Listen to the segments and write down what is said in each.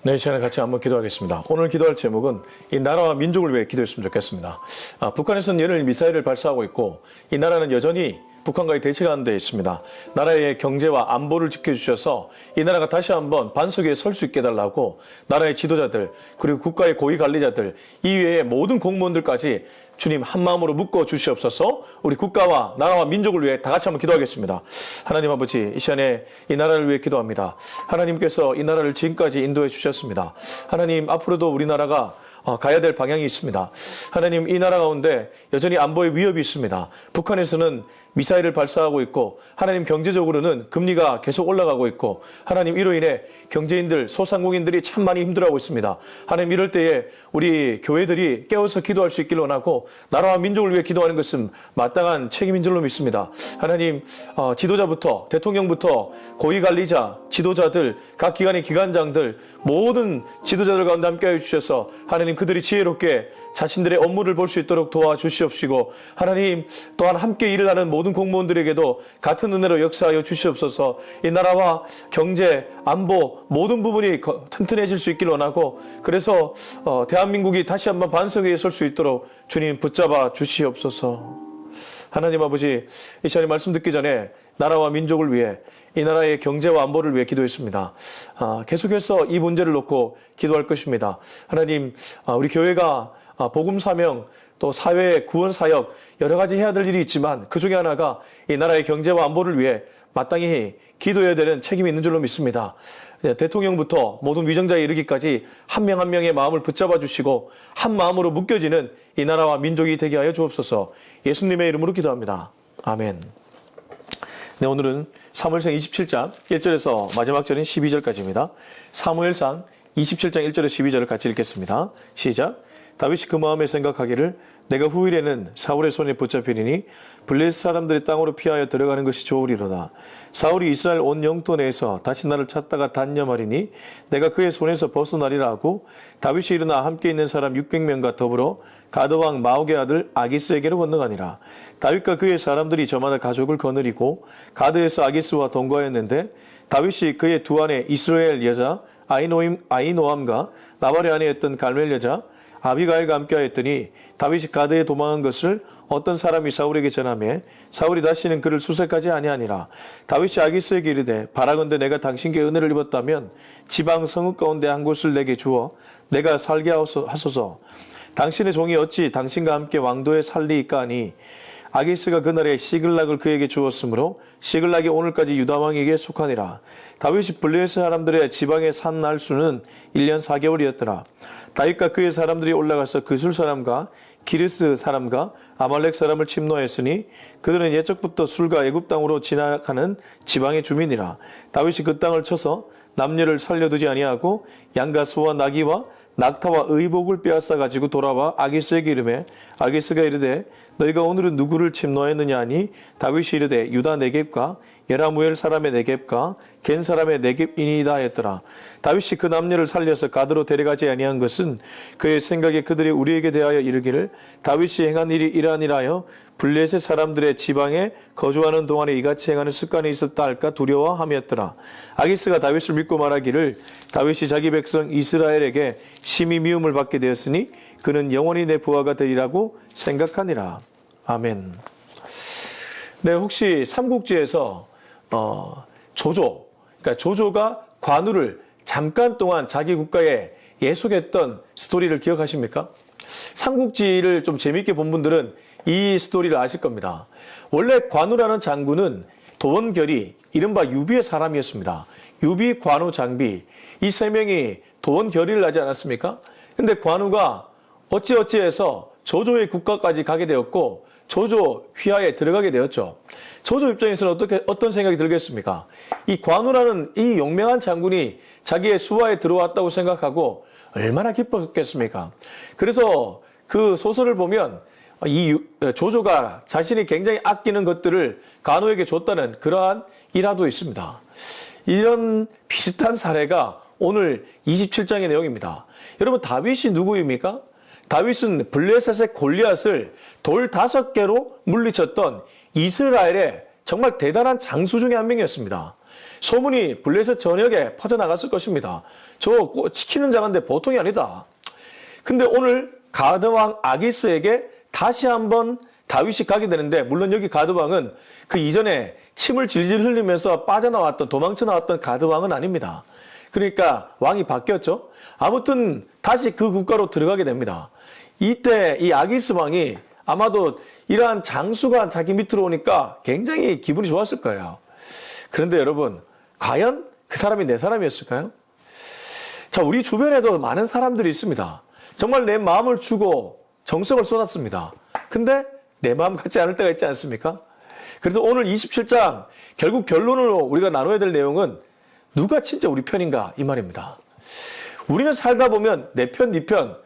네, 이 시간에 같이 한번 기도하겠습니다. 오늘 기도할 제목은 이 나라와 민족을 위해 기도했으면 좋겠습니다. 북한에서는 연일 미사일을 발사하고 있고 이 나라는 여전히 북한과의 대치하는 데 있습니다. 나라의 경제와 안보를 지켜주셔서 이 나라가 다시 한번 반석 위에 설 수 있게 해달라고 나라의 지도자들 그리고 국가의 고위 관리자들 이외의 모든 공무원들까지 주님 한마음으로 묶어 주시옵소서. 우리 국가와 나라와 민족을 위해 다 같이 한번 기도하겠습니다. 하나님 아버지, 이 시간에 이 나라를 위해 기도합니다. 하나님께서 이 나라를 지금까지 인도해 주셨습니다. 하나님, 앞으로도 우리나라가 가야 될 방향이 있습니다. 하나님, 이 나라 가운데 여전히 안보의 위협이 있습니다. 북한에서는 미사일을 발사하고 있고, 하나님, 경제적으로는 금리가 계속 올라가고 있고, 하나님, 이로 인해 경제인들, 소상공인들이 참 많이 힘들어하고 있습니다. 하나님, 이럴 때에 우리 교회들이 깨어서 기도할 수 있기를 원하고 나라와 민족을 위해 기도하는 것은 마땅한 책임인 줄로 믿습니다. 하나님, 지도자부터 대통령부터 고위관리자, 지도자들, 각 기관의 기관장들, 모든 지도자들 가운데 함께하여 주셔서 하나님, 그들이 지혜롭게 자신들의 업무를 볼 수 있도록 도와주시옵시고, 하나님, 또한 함께 일을 하는 모든 공무원들에게도 같은 은혜로 역사하여 주시옵소서. 이 나라와 경제, 안보 모든 부분이 튼튼해질 수 있기를 원하고, 그래서 대한민국이 다시 한번 반석 위에 설 수 있도록 주님 붙잡아 주시옵소서. 하나님 아버지, 이 시간에 말씀 듣기 전에 나라와 민족을 위해, 이 나라의 경제와 안보를 위해 기도했습니다. 계속해서 이 문제를 놓고 기도할 것입니다. 하나님, 우리 교회가 복음 사명, 또 사회 구원 사역 여러 가지 해야 될 일이 있지만 그 중에 하나가 이 나라의 경제와 안보를 위해 마땅히 기도해야 되는 책임이 있는 줄로 믿습니다. 대통령부터 모든 위정자에 이르기까지 한 명 한 명의 마음을 붙잡아 주시고 한 마음으로 묶여지는 이 나라와 민족이 되게 하여 주옵소서. 예수님의 이름으로 기도합니다. 아멘. 네, 오늘은 사무엘상 27장 1절에서 마지막 절인 12절까지입니다. 사무엘상 27장 1절에서 12절을 같이 읽겠습니다. 시작. 다윗이 그 마음에 생각하기를 내가 후일에는 사울의 손에 붙잡히리니 블레셋 사람들의 땅으로 피하여 들어가는 것이 좋으리로다. 사울이 이스라엘 온 영토 내에서 다시 나를 찾다가 단념하리니 내가 그의 손에서 벗어나리라 하고 다윗이 일어나 함께 있는 사람 600명과 더불어 가드왕 마옥의 아들 아기스에게로 건너가니라. 다윗과 그의 사람들이 저마다 가족을 거느리고 가드에서 아기스와 동거하였는데 다윗이 그의 두 아내 이스라엘 여자 아히노암과 나발의 아내였던 갈멜 여자 아비가일과 함께하였더니 다윗이 가드에 도망한 것을 어떤 사람이 사울에게 전하매 사울이 다시는 그를 수색하지 아니하니라. 다윗이 아기스에게 이르되 바라건대 내가 당신께 은혜를 입었다면 지방 성읍 가운데 한 곳을 내게 주어 내가 살게 하소서. 당신의 종이 어찌 당신과 함께 왕도에 살리이까 하니 아기스가 그날에 시글락을 그에게 주었으므로 시글락이 오늘까지 유다 왕에게 속하니라. 다윗이 블레셋 사람들의 지방에 산 날 수는 1년 4개월이었더라. 다윗과 그의 사람들이 올라가서 그술 사람과 기르스 사람과 아말렉 사람을 침노했으니 그들은 옛적부터 술과 애굽 땅으로 지나가는 지방의 주민이라. 다윗이 그 땅을 쳐서 남녀를 살려두지 아니하고 양과 소와 나귀와 낙타와 의복을 빼앗아 가지고 돌아와 아기스에게 이르매 아기스가 이르되 너희가 오늘은 누구를 침노했느냐 하니 다윗이 이르되 유다 네겝과 여라무엘 사람의 네겝과 겐 사람의 네겝이니이다 했더라. 다윗이 그 남녀를 살려서 가드로 데려가지 아니한 것은 그의 생각에 그들이 우리에게 대하여 이르기를 다윗이 행한 일이 이러하니라 하여 블레셋 사람들의 지방에 거주하는 동안에 이같이 행하는 습관이 있었다 할까 두려워함이었더라. 아기스가 다윗을 믿고 말하기를 다윗이 자기 백성 이스라엘에게 심히 미움을 받게 되었으니 그는 영원히 내 부하가 되리라고 생각하니라. 아멘. 네, 혹시 삼국지에서 조조, 그러니까 조조가 관우를 잠깐 동안 자기 국가에 예속했던 스토리를 기억하십니까? 삼국지를 좀 재미있게 본 분들은 이 스토리를 아실 겁니다. 원래 관우라는 장군은 도원결이 이른바 유비의 사람이었습니다. 유비, 관우, 장비 이 세 명이 도원결의를 하지 않았습니까? 근데 관우가 어찌어찌해서 조조의 국가까지 가게 되었고 조조 휘하에 들어가게 되었죠. 조조 입장에서는 어떤 생각이 들겠습니까? 이 관우라는 이 용맹한 장군이 자기의 수하에 들어왔다고 생각하고 얼마나 기뻤겠습니까? 그래서 그 소설을 보면 이 조조가 자신이 굉장히 아끼는 것들을 관우에게 줬다는 그러한 일화도 있습니다. 이런 비슷한 사례가 오늘 27장의 내용입니다. 여러분, 다윗이 누구입니까? 다윗은 블레셋의 골리앗을 돌 5개로 물리쳤던 이스라엘의 정말 대단한 장수 중에 한 명이었습니다. 소문이 블레셋 전역에 퍼져나갔을 것입니다. 저 지키는 자가인데 보통이 아니다. 근데 오늘 가드왕 아기스에게 다시 한번 다윗이 가게 되는데, 물론 여기 가드왕은 그 이전에 침을 질질 흘리면서 빠져나왔던, 도망쳐 나왔던 가드왕은 아닙니다. 그러니까 왕이 바뀌었죠. 아무튼 다시 그 국가로 들어가게 됩니다. 이때 이 아기스 왕이 아마도 이러한 장수가 자기 밑으로 오니까 굉장히 기분이 좋았을 거예요. 그런데 여러분, 과연 그 사람이 내 사람이었을까요? 자, 우리 주변에도 많은 사람들이 있습니다. 정말 내 마음을 주고 정성을 쏟았습니다. 근데 내 마음 같지 않을 때가 있지 않습니까? 그래서 오늘 27장 결국 결론으로 우리가 나눠야 될 내용은 누가 진짜 우리 편인가 이 말입니다. 우리는 살다 보면 내 편, 네 편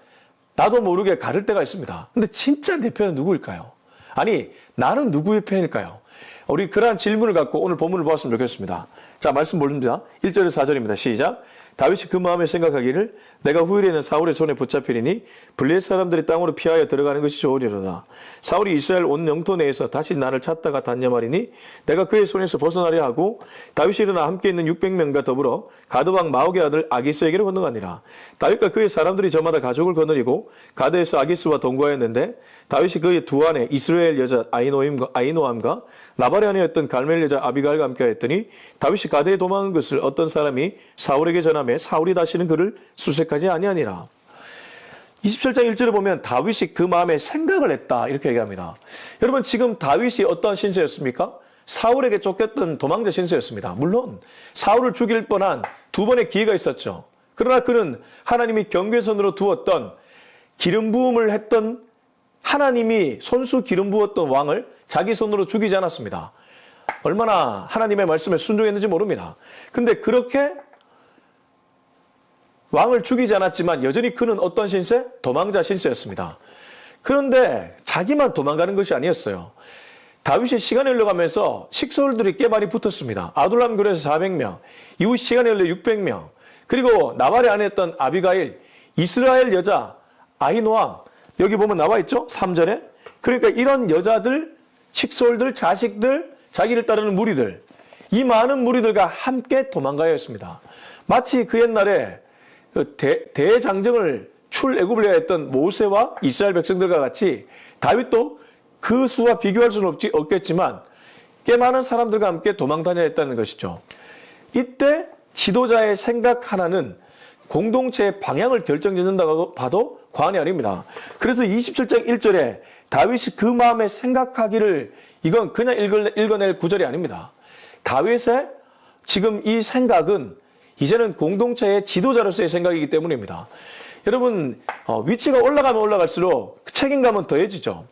나도 모르게 가를 때가 있습니다. 근데 진짜 내 편은 누구일까요? 아니, 나는 누구의 편일까요? 우리 그러한 질문을 갖고 오늘 본문을 보았으면 좋겠습니다. 자, 말씀 보십니다. 1절에서 4절입니다. 시작. 다윗이 그 마음에 생각하기를 내가 후일에는 사울의 손에 붙잡히리니 블레셋 사람들이 땅으로 피하여 들어가는 것이 좋으리로다. 사울이 이스라엘 온 영토 내에서 다시 나를 찾다가 단념하리니 내가 그의 손에서 벗어나려 하고 다윗이 일어나 함께 있는 600명과 더불어 가드왕 마옥의 아들 아기스에게로 건너가니라. 다윗과 그의 사람들이 저마다 가족을 거느리고 가드에서 아기스와 동거하였는데 다윗이 그의 두 아내 이스라엘 여자 아히노암과 나발의 아내였던 갈멜 여자 아비갈과 함께하였더니 다윗이 가드에 도망한 것을 어떤 사람이 사울에게 전하매 사울이 다시는 그를 수색하지 아니하니라. 27장 1절을 보면 다윗이 그 마음에 생각을 했다 이렇게 얘기합니다. 여러분, 지금 다윗이 어떤 신세였습니까? 사울에게 쫓겼던 도망자 신세였습니다. 물론 사울을 죽일 뻔한 두 번의 기회가 있었죠. 그러나 그는 하나님이 경계선으로 두었던 기름 부음을 했던, 하나님이 손수 기름 부었던 왕을 자기 손으로 죽이지 않았습니다. 얼마나 하나님의 말씀에 순종했는지 모릅니다. 근데 그렇게 왕을 죽이지 않았지만 여전히 그는 어떤 신세? 도망자 신세였습니다. 그런데 자기만 도망가는 것이 아니었어요. 다윗이 시간이 흘러가면서 식솔들이 꽤 많이 붙었습니다. 아둘람 굴에서 400명, 이후 시간이 흘러 600명, 그리고 나발의 아내였던 아비가일, 이스라엘 여자 아히노암, 여기 보면 나와 있죠? 3절에. 그러니까 이런 여자들, 식솔들, 자식들, 자기를 따르는 무리들, 이 많은 무리들과 함께 도망가야 했습니다. 마치 그 옛날에 대장정을 출애굽을 해야 했던 모세와 이스라엘 백성들과 같이 다윗도 그 수와 비교할 수는 없겠지만 꽤 많은 사람들과 함께 도망 다녀야 했다는 것이죠. 이때 지도자의 생각 하나는 공동체의 방향을 결정짓는다고 봐도 과언이 아닙니다. 그래서 27장 1절에 다윗이 그 마음에 생각하기를, 이건 그냥 읽어낼 구절이 아닙니다. 다윗의 지금 이 생각은 이제는 공동체의 지도자로서의 생각이기 때문입니다. 여러분, 위치가 올라가면 올라갈수록 책임감은 더해지죠.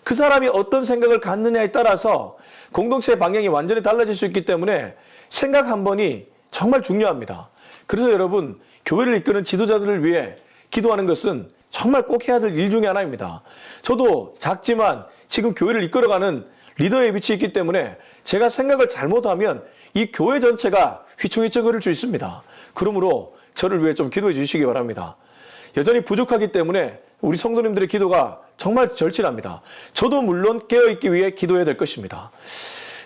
그 사람이 어떤 생각을 갖느냐에 따라서 공동체의 방향이 완전히 달라질 수 있기 때문에 생각 한 번이 정말 중요합니다. 그래서 여러분, 교회를 이끄는 지도자들을 위해 기도하는 것은 정말 꼭 해야 될 일 중에 하나입니다. 저도 작지만 지금 교회를 이끌어가는 리더의 위치에 있기 때문에 제가 생각을 잘못하면 이 교회 전체가 휘청휘청거릴 수 있습니다. 그러므로 저를 위해 좀 기도해 주시기 바랍니다. 여전히 부족하기 때문에 우리 성도님들의 기도가 정말 절실합니다. 저도 물론 깨어있기 위해 기도해야 될 것입니다.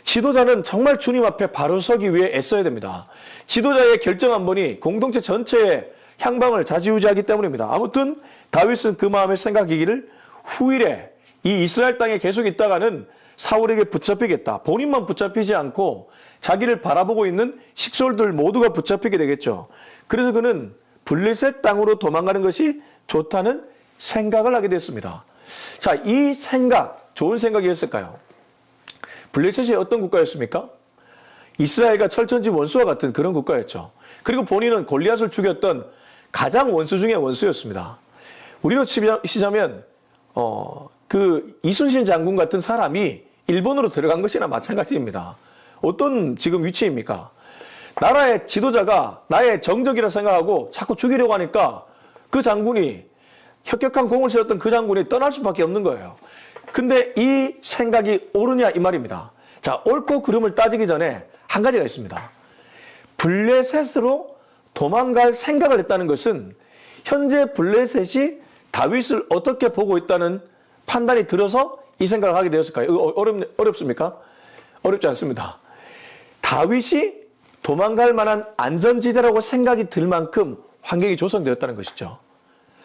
지도자는 정말 주님 앞에 바로 서기 위해 애써야 됩니다. 지도자의 결정 한 번이 공동체 전체의 향방을 좌지우지하기 때문입니다. 아무튼 다윗은 그 마음의 생각이기를 후일에 이 이스라엘 땅에 계속 있다가는 사울에게 붙잡히겠다. 본인만 붙잡히지 않고 자기를 바라보고 있는 식솔들 모두가 붙잡히게 되겠죠. 그래서 그는 블레셋 땅으로 도망가는 것이 좋다는 생각을 하게 됐습니다. 자, 이 생각, 좋은 생각이었을까요? 블레셋이 어떤 국가였습니까? 이스라엘과 철천지 원수와 같은 그런 국가였죠. 그리고 본인은 골리앗을 죽였던 가장 원수 중에 원수였습니다. 우리로 치자면 그 이순신 장군 같은 사람이 일본으로 들어간 것이나 마찬가지입니다. 어떤 지금 위치입니까? 나라의 지도자가 나의 정적이라 생각하고 자꾸 죽이려고 하니까 그 장군이, 혁혁한 공을 세웠던 그 장군이 떠날 수밖에 없는 거예요. 근데 이 생각이 옳으냐 이 말입니다. 자, 옳고 그름을 따지기 전에 한 가지가 있습니다. 블레셋으로 도망갈 생각을 했다는 것은 현재 블레셋이 다윗을 어떻게 보고 있다는 판단이 들어서 이 생각을 하게 되었을까요? 어렵습니까? 어렵지 않습니다. 다윗이 도망갈 만한 안전지대라고 생각이 들 만큼 환경이 조성되었다는 것이죠.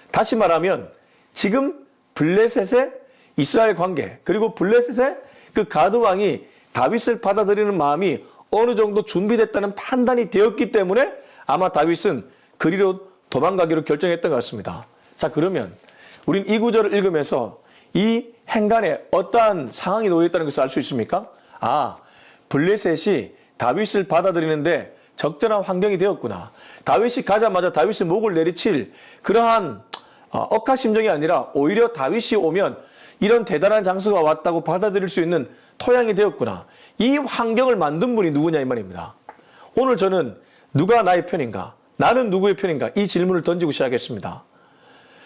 다시 말하면 지금 블레셋의 이스라엘 관계 그리고 블레셋의 그 가드 왕이 다윗을 받아들이는 마음이 어느 정도 준비됐다는 판단이 되었기 때문에 아마 다윗은 그리로 도망가기로 결정했던 것 같습니다. 자, 그러면 우린 이 구절을 읽으면서 이 행간에 어떠한 상황이 놓여 있다는 것을 알 수 있습니까? 아, 블레셋이 다윗을 받아들이는데 적절한 환경이 되었구나. 다윗이 가자마자 다윗의 목을 내리칠 그러한 억하심정이 아니라 오히려 다윗이 오면 이런 대단한 장수가 왔다고 받아들일 수 있는 토양이 되었구나. 이 환경을 만든 분이 누구냐 이 말입니다. 오늘 저는 누가 나의 편인가? 나는 누구의 편인가? 이 질문을 던지고 시작했습니다.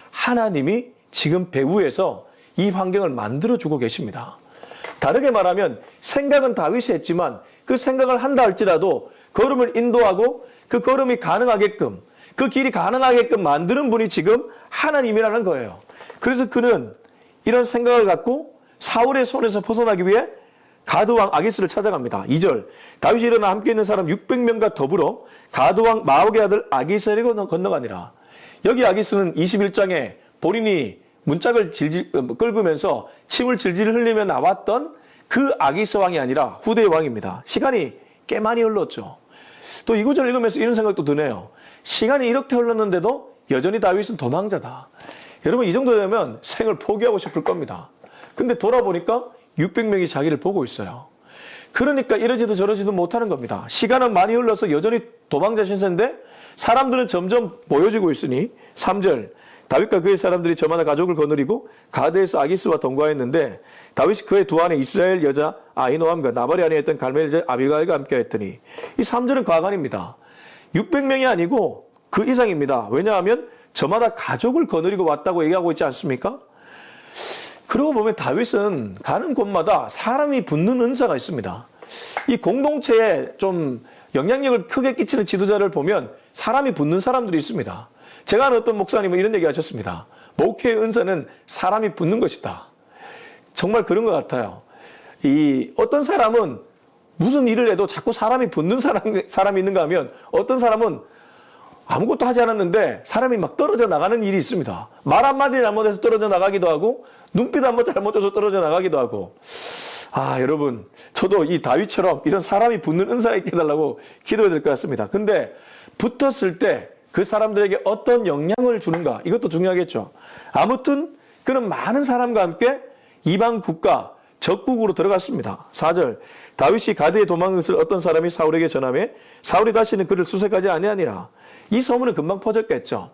하나님이 지금 배후에서 이 환경을 만들어주고 계십니다. 다르게 말하면 생각은 다윗이 했지만 그 생각을 한다 할지라도 걸음을 인도하고 그 걸음이 가능하게끔 그 길이 가능하게끔 만드는 분이 지금 하나님이라는 거예요. 그래서 그는 이런 생각을 갖고 사울의 손에서 벗어나기 위해 가드왕 아기스를 찾아갑니다. 2절 다윗이 일어나 함께 있는 사람 600명과 더불어 가드왕 마옥의 아들 아기스에게 건너가니라. 여기 아기스는 21장에 본인이 문짝을 질질 긁으면서 침을 질질 흘리며 나왔던 그 아기스 왕이 아니라 후대의 왕입니다. 시간이 꽤 많이 흘렀죠. 또 이 구절 읽으면서 이런 생각도 드네요. 시간이 이렇게 흘렀는데도 여전히 다윗은 도망자다. 여러분 이 정도 되면 생을 포기하고 싶을 겁니다. 근데 돌아보니까 600명이 자기를 보고 있어요. 그러니까 이러지도 저러지도 못하는 겁니다. 시간은 많이 흘러서 여전히 도망자 신세인데 사람들은 점점 모여지고 있으니 3절 다윗과 그의 사람들이 저마다 가족을 거느리고 가드에서 아기스와 동거했는데 다윗이 그의 두 아내 이스라엘 여자 아히노함과 나발의 아내였던 갈멜 여자 아비가일과 함께 했더니 이 3절은 과간입니다. 600명이 아니고 그 이상입니다. 왜냐하면 저마다 가족을 거느리고 왔다고 얘기하고 있지 않습니까? 그러고 보면 다윗은 가는 곳마다 사람이 붙는 은사가 있습니다. 이 공동체에 좀 영향력을 크게 끼치는 지도자를 보면 사람이 붙는 사람들이 있습니다. 제가 아는 어떤 목사님은 이런 얘기 하셨습니다. 목회의 은사는 사람이 붙는 것이다. 정말 그런 것 같아요. 어떤 사람은 무슨 일을 해도 자꾸 사람이 붙는 사람이 있는가 하면 어떤 사람은 아무것도 하지 않았는데 사람이 막 떨어져 나가는 일이 있습니다. 말 한마디 잘못해서 떨어져 나가기도 하고 눈빛 한번 잘못해서 떨어져 나가기도 하고 아 여러분 저도 이 다윗처럼 이런 사람이 붙는 은사가 있게 해달라고 기도해야 될 것 같습니다. 근데 붙었을 때 그 사람들에게 어떤 영향을 주는가 이것도 중요하겠죠. 아무튼 그는 많은 사람과 함께 이방 국가 적국으로 들어갔습니다. 4절 다윗이 가드에 도망한 것을 어떤 사람이 사울에게 전하며 사울이 다시는 그를 수색하지 아니하니라. 이 소문은 금방 퍼졌겠죠.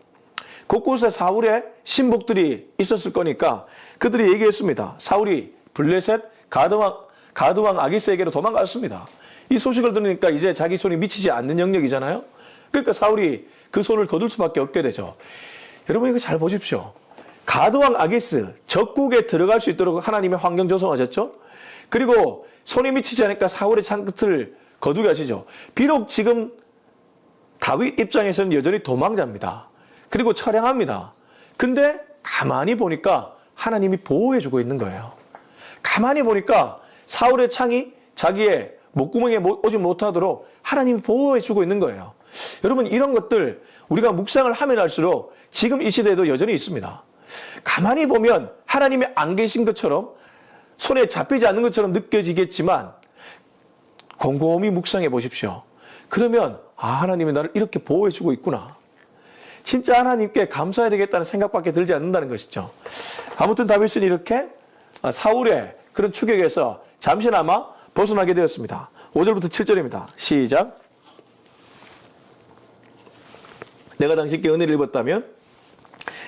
곳곳에 사울의 신복들이 있었을 거니까 그들이 얘기했습니다. 사울이 블레셋 가드왕 아기스에게로 도망갔습니다. 이 소식을 들으니까 이제 자기 손이 미치지 않는 영역이잖아요. 그러니까 사울이 그 손을 거둘 수밖에 없게 되죠. 여러분 이거 잘 보십시오. 가드왕 아기스 적국에 들어갈 수 있도록 하나님의 환경 조성하셨죠. 그리고 손이 미치지 않으니까 사울의 창끝을 거두게 하시죠. 비록 지금 다윗 입장에서는 여전히 도망자입니다. 그리고 처량합니다. 근데 가만히 보니까 하나님이 보호해주고 있는 거예요. 가만히 보니까 사울의 창이 자기의 목구멍에 오지 못하도록 하나님이 보호해주고 있는 거예요. 여러분 이런 것들 우리가 묵상을 하면 할수록 지금 이 시대에도 여전히 있습니다. 가만히 보면 하나님이 안 계신 것처럼 손에 잡히지 않는 것처럼 느껴지겠지만 곰곰이 묵상해 보십시오. 그러면 하나님이 나를 이렇게 보호해주고 있구나. 진짜 하나님께 감사해야 되겠다는 생각밖에 들지 않는다는 것이죠. 아무튼 다윗은 이렇게 사울의 그런 추격에서 잠시나마 벗어나게 되었습니다. 5절부터 7절입니다. 시작. 내가 당신께 은혜를 입었다면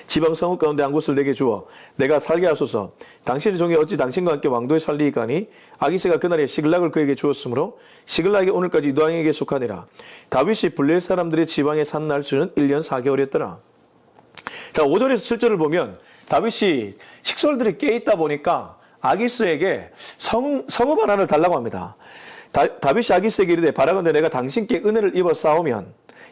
지방 성읍 가운데 한 곳을 내게 주어 내가 살게 하소서. 당신의 종이 어찌 당신과 함께 왕도에 살리이까니 아기새가 그날에 시글락을 그에게 주었으므로 시글락이 오늘까지 유다왕에게 속하니라. 다윗이 블레셋 사람들의 지방에 산 날수는 1년 4개월이었더라. 자, 5절에서 7절을 보면 다윗이 식솔들이 깨있다 보니까 아기스에게 성읍 하나를 달라고 합니다. 다윗이 아기스에게 이르되 바라건대 내가 당신께 은혜를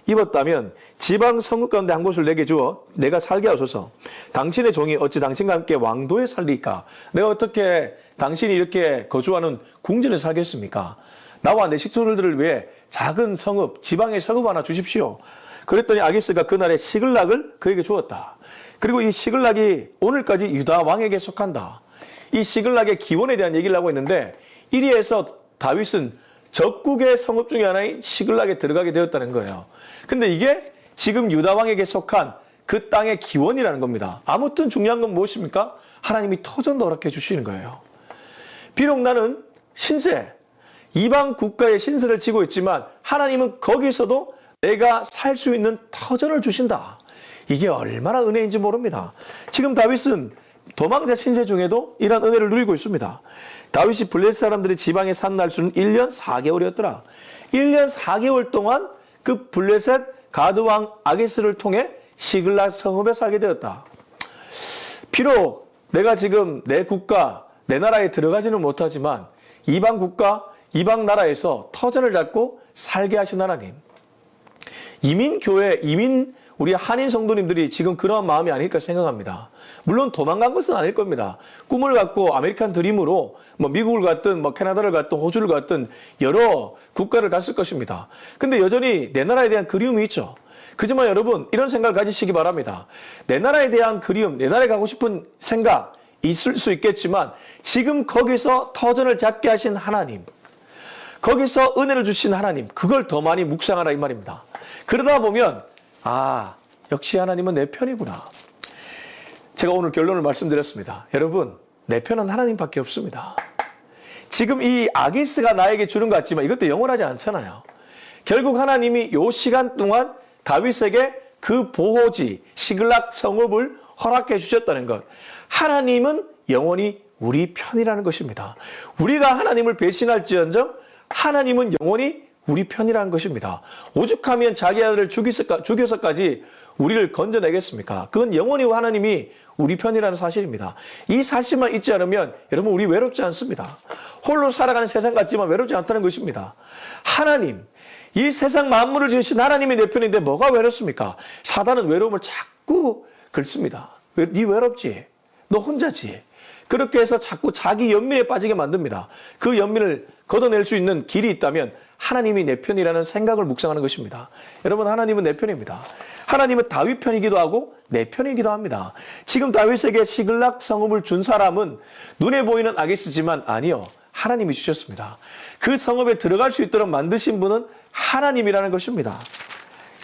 입었다면 지방 성읍 가운데 한 곳을 내게 주어 내가 살게 하소서. 당신의 종이 어찌 당신과 함께 왕도에 살리까? 내가 어떻게 당신이 이렇게 거주하는 궁전에 살겠습니까? 나와 내 식구들을 위해 작은 성읍, 지방의 성읍 하나 주십시오. 그랬더니 아기스가 그날에 시글락을 그에게 주었다. 그리고 이 시글락이 오늘까지 유다 왕에게 속한다. 이 시글락의 기원에 대한 얘기를 하고 있는데 이리에서 다윗은 적국의 성읍 중에 하나인 시글락에 들어가게 되었다는 거예요. 근데 이게 지금 유다 왕에게 속한 그 땅의 기원이라는 겁니다. 아무튼 중요한 건 무엇입니까? 하나님이 터전도 허락해 주시는 거예요. 비록 나는 신세, 이방 국가의 신세를 지고 있지만 하나님은 거기서도 내가 살 수 있는 터전을 주신다. 이게 얼마나 은혜인지 모릅니다. 지금 다윗은 도망자 신세 중에도 이런 은혜를 누리고 있습니다. 다윗이 블레셋 사람들이 지방에 산 날수는 1년 4개월이었더라. 1년 4개월 동안 그 블레셋 가드왕 아기스를 통해 시글락 성읍에 살게 되었다. 비록 내가 지금 내 국가, 내 나라에 들어가지는 못하지만 이방 국가, 이방 나라에서 터전을 잡고 살게 하신 하나님. 이민교회, 우리 한인 성도님들이 지금 그러한 마음이 아닐까 생각합니다. 물론 도망간 것은 아닐 겁니다. 꿈을 갖고 아메리칸 드림으로 미국을 갔든 캐나다를 갔든 호주를 갔든 여러 국가를 갔을 것입니다. 근데 여전히 내 나라에 대한 그리움이 있죠. 그지만 여러분 이런 생각을 가지시기 바랍니다. 내 나라에 대한 그리움, 내 나라에 가고 싶은 생각 있을 수 있겠지만 지금 거기서 터전을 잡게 하신 하나님, 거기서 은혜를 주신 하나님, 그걸 더 많이 묵상하라 이 말입니다. 그러다 보면 역시 하나님은 내 편이구나. 제가 오늘 결론을 말씀드렸습니다. 여러분, 내 편은 하나님밖에 없습니다. 지금 이 아기스가 나에게 주는 것 같지만 이것도 영원하지 않잖아요. 결국 하나님이 이 시간 동안 다윗에게 그 보호지 시글락 성읍을 허락해 주셨다는 것. 하나님은 영원히 우리 편이라는 것입니다. 우리가 하나님을 배신할지언정 하나님은 영원히 우리 편이라는 것입니다. 오죽하면 자기 아들을 죽여서까지 우리를 건져내겠습니까? 그건 영원히 하나님이 우리 편이라는 사실입니다. 이 사실만 잊지 않으면 여러분 우리 외롭지 않습니다. 홀로 살아가는 세상 같지만 외롭지 않다는 것입니다. 하나님, 이 세상 만물을 지으신 하나님이 내 편인데 뭐가 외롭습니까? 사단은 외로움을 자꾸 긁습니다. 네 외롭지? 너 혼자지? 그렇게 해서 자꾸 자기 연민에 빠지게 만듭니다. 그 연민을 걷어낼 수 있는 길이 있다면 하나님이 내 편이라는 생각을 묵상하는 것입니다. 여러분, 하나님은 내 편입니다. 하나님은 다윗 편이기도 하고 내 편이기도 합니다. 지금 다윗에게 시글락 성읍을 준 사람은 눈에 보이는 아기스지만 아니요, 하나님이 주셨습니다. 그 성읍에 들어갈 수 있도록 만드신 분은 하나님이라는 것입니다.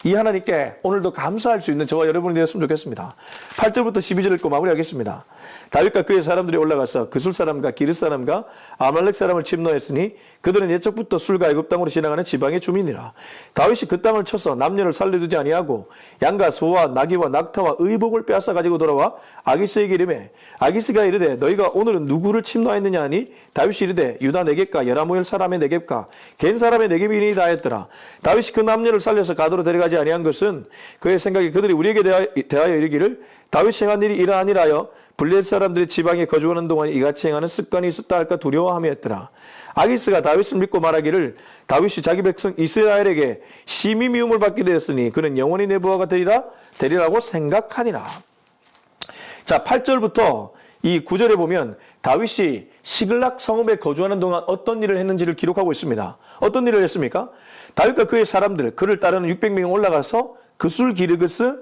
이 하나님께 오늘도 감사할 수 있는 저와 여러분이 되었으면 좋겠습니다. 8절부터 12절을 읽고 마무리하겠습니다. 다윗과 그의 사람들이 올라가서 그술 사람과 기르 사람과 아말렉 사람을 침노했으니 그들은 옛적부터 술과 애굽 땅으로 지나가는 지방의 주민이라. 다윗이 그 땅을 쳐서 남녀를 살려두지 아니하고 양과 소와 나귀와 낙타와 의복을 빼앗아 가지고 돌아와 아기스에게 이르매 아기스가 이르되 너희가 오늘은 누구를 침노하였느냐 하니 다윗이 이르되 유다 네겝과 여라무엘 사람의 네겝과 겐 사람의 네겝이니이다 하였더라. 다윗이 그 남녀를 살려서 가도로 데려가지 아니한 것은 그의 생각이 그들이 우리에게 대하여 이르기를 다윗이 행한 일이 이러하니라 하여 블레셋 사람들이 지방에 거주하는 동안 이같이 행하는 습관이 있었다 할까 두려워함이었더라. 아기스가 다윗을 믿고 말하기를 다윗이 자기 백성 이스라엘에게 심히 미움을 받게 되었으니 그는 영원히 내 부하가 되리라고 생각하니라. 자, 8절부터 이 9절에 보면 다윗이 시글락 성읍에 거주하는 동안 어떤 일을 했는지를 기록하고 있습니다. 어떤 일을 했습니까? 다윗과 그의 사람들, 그를 따르는 600명이 올라가서 그술 기르스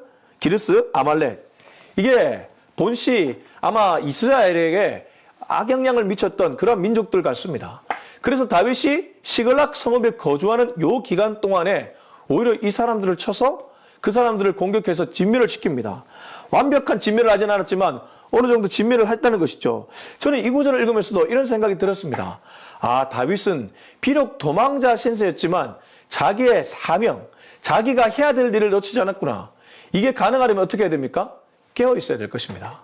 아말렉, 이게 본시 아마 이스라엘에게 악영향을 미쳤던 그런 민족들 같습니다. 그래서 다윗이 시글락 성읍에 거주하는 요 기간 동안에 오히려 이 사람들을 쳐서 그 사람들을 공격해서 진멸을 시킵니다. 완벽한 진멸을 하진 않았지만 어느 정도 진멸을 했다는 것이죠. 저는 이 구절을 읽으면서도 이런 생각이 들었습니다. 다윗은 비록 도망자 신세였지만 자기의 사명, 자기가 해야 될 일을 놓치지 않았구나. 이게 가능하려면 어떻게 해야 됩니까? 깨어 있어야 될 것입니다.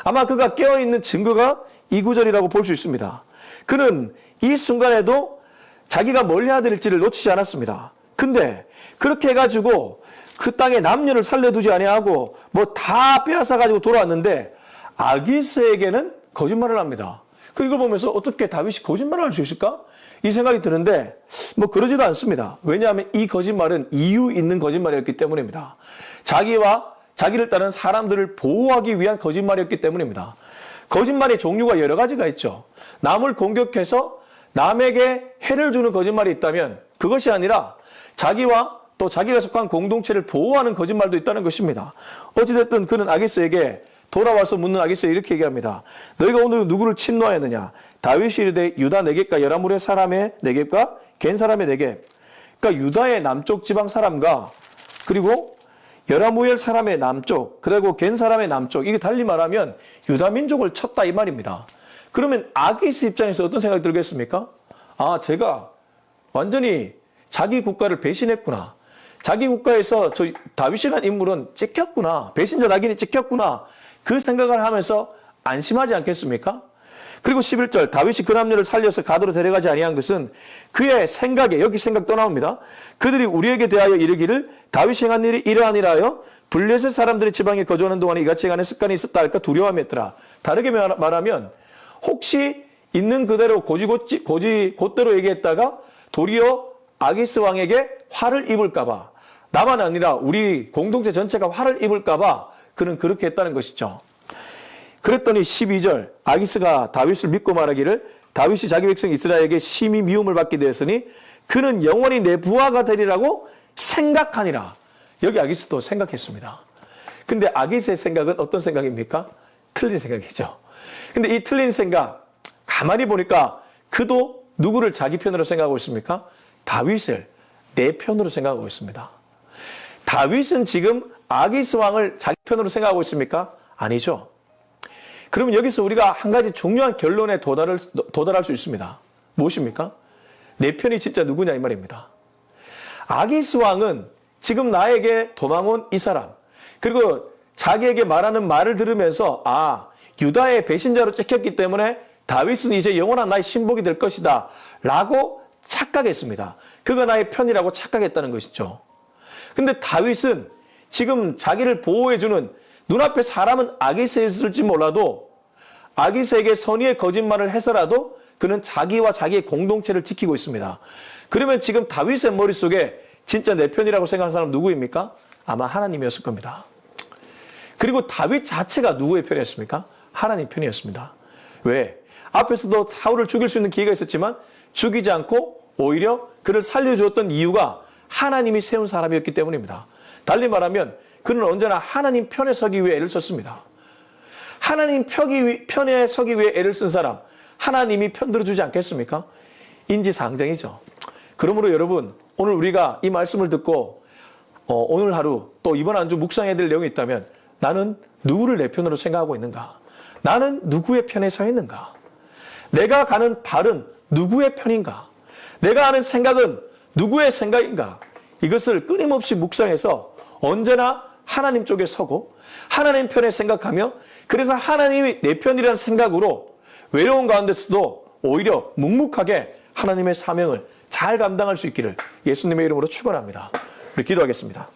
아마 그가 깨어 있는 증거가 이 구절이라고 볼 수 있습니다. 그는 이 순간에도 자기가 뭘 해야 될지를 놓치지 않았습니다. 근데 그렇게 해가지고 그 땅에 남녀를 살려두지 아니하고 다 빼앗아 가지고 돌아왔는데 아기스에게는 거짓말을 합니다. 이걸 보면서 어떻게 다윗이 거짓말을 할 수 있을까? 이 생각이 드는데 그러지도 않습니다. 왜냐하면 이 거짓말은 이유 있는 거짓말이었기 때문입니다. 자기와 자기를 따르는 사람들을 보호하기 위한 거짓말이었기 때문입니다. 거짓말의 종류가 여러 가지가 있죠. 남을 공격해서 남에게 해를 주는 거짓말이 있다면 그것이 아니라 자기와 또 자기가 속한 공동체를 보호하는 거짓말도 있다는 것입니다. 어찌됐든 그는 아기스에게 돌아와서 묻는 아기스에 이렇게 얘기합니다. 너희가 오늘 누구를 침노하였느냐? 다윗이 이르되 유다 네겝과 여라물의 사람의 네겝과 겐 사람의 네겝. 그러니까 유다의 남쪽 지방 사람과 그리고 여라무엘 사람의 남쪽, 그리고 겐 사람의 남쪽, 이게 달리 말하면 유다 민족을 쳤다 이 말입니다. 그러면 아기스 입장에서 어떤 생각이 들겠습니까? 아, 제가 완전히 자기 국가를 배신했구나. 자기 국가에서 저 다윗이라는 인물은 찍혔구나. 배신자 낙인이 찍혔구나. 그 생각을 하면서 안심하지 않겠습니까? 그리고 11절 다윗이 그 남녀를 살려서 가도로 데려가지 아니한 것은 그의 생각에, 여기 생각 또 나옵니다. 그들이 우리에게 대하여 이르기를 다윗이 행한 일이 이러하니라 하여 블레셋 사람들이 지방에 거주하는 동안에 이같이 행하는 습관이 있었다 할까 두려워함이었더라. 다르게 말하면 혹시 있는 그대로 곧대로 얘기했다가 도리어 아기스 왕에게 화를 입을까봐, 나만 아니라 우리 공동체 전체가 화를 입을까봐 그는 그렇게 했다는 것이죠. 그랬더니 12절 아기스가 다윗을 믿고 말하기를 다윗이 자기 백성 이스라엘에게 심히 미움을 받게 되었으니 그는 영원히 내 부하가 되리라고 생각하니라. 여기 아기스도 생각했습니다. 근데 아기스의 생각은 어떤 생각입니까? 틀린 생각이죠. 근데 이 틀린 생각 가만히 보니까 그도 누구를 자기 편으로 생각하고 있습니까? 다윗을 내 편으로 생각하고 있습니다. 다윗은 지금 아기스 왕을 자기 편으로 생각하고 있습니까? 아니죠. 그러면 여기서 우리가 한 가지 중요한 결론에 도달할 수 있습니다. 무엇입니까? 내 편이 진짜 누구냐 이 말입니다. 아기스 왕은 지금 나에게 도망온 이 사람, 그리고 자기에게 말하는 말을 들으면서 유다의 배신자로 찍혔기 때문에 다윗은 이제 영원한 나의 신복이 될 것이다 라고 착각했습니다. 그가 나의 편이라고 착각했다는 것이죠. 근데 다윗은 지금 자기를 보호해주는 눈앞에 사람은 아기스였을지 몰라도 아기스에게 선의의 거짓말을 해서라도 그는 자기와 자기의 공동체를 지키고 있습니다. 그러면 지금 다윗의 머릿속에 진짜 내 편이라고 생각하는 사람은 누구입니까? 아마 하나님이었을 겁니다. 그리고 다윗 자체가 누구의 편이었습니까? 하나님 편이었습니다. 왜? 앞에서도 사울을 죽일 수 있는 기회가 있었지만 죽이지 않고 오히려 그를 살려주었던 이유가 하나님이 세운 사람이었기 때문입니다. 달리 말하면 그는 언제나 하나님 편에 서기 위해 애를 썼습니다. 하나님 편에 서기 위해 애를 쓴 사람, 하나님이 편들어주지 않겠습니까? 인지상정이죠. 그러므로 여러분, 오늘 우리가 이 말씀을 듣고 오늘 하루 또 이번 한 주 묵상해야 될 내용이 있다면 나는 누구를 내 편으로 생각하고 있는가? 나는 누구의 편에 서 있는가? 내가 가는 발은 누구의 편인가? 내가 하는 생각은 누구의 생각인가? 이것을 끊임없이 묵상해서 언제나 하나님 쪽에 서고 하나님 편에 생각하며 그래서 하나님이 내 편이라는 생각으로 외로운 가운데서도 오히려 묵묵하게 하나님의 사명을 잘 감당할 수 있기를 예수님의 이름으로 축원합니다. 우리 기도하겠습니다.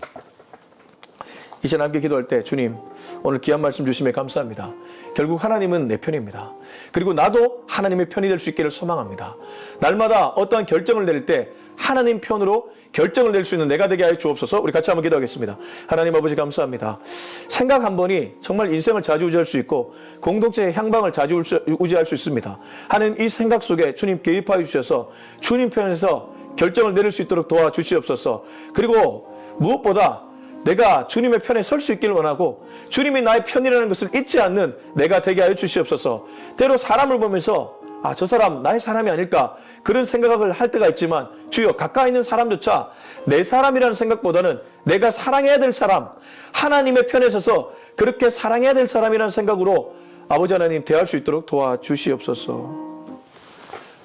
이제 함께 기도할 때 주님 오늘 귀한 말씀 주심에 감사합니다. 결국 하나님은 내 편입니다. 그리고 나도 하나님의 편이 될 수 있기를 소망합니다. 날마다 어떠한 결정을 내릴 때 하나님 편으로 결정을 낼 수 있는 내가 되게 하여 주옵소서. 우리 같이 한번 기도하겠습니다. 하나님 아버지 감사합니다. 생각 한 번이 정말 인생을 좌지우지할 수 있고 공동체의 향방을 좌지우지할 수 있습니다. 하나님 이 생각 속에 주님 개입하여 주셔서 주님 편에서 결정을 내릴 수 있도록 도와주시옵소서. 그리고 무엇보다 내가 주님의 편에 설 수 있기를 원하고 주님이 나의 편이라는 것을 잊지 않는 내가 되게 하여 주시옵소서. 때로 사람을 보면서 저 사람 나의 사람이 아닐까 그런 생각을 할 때가 있지만 주여 가까이 있는 사람조차 내 사람이라는 생각보다는 내가 사랑해야 될 사람, 하나님의 편에 서서 그렇게 사랑해야 될 사람이라는 생각으로 아버지 하나님 대할 수 있도록 도와주시옵소서.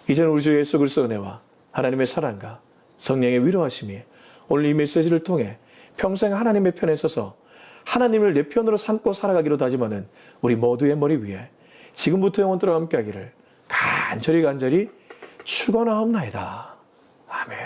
이제는 우리 주 예수 그리스도의 은혜와 하나님의 사랑과 성령의 위로하심이 오늘 이 메시지를 통해 평생 하나님의 편에 서서 하나님을 내 편으로 삼고 살아가기로 다짐하는 우리 모두의 머리 위에 지금부터 영원토록 함께하기를 간절히 축원하옵나이다. 아멘.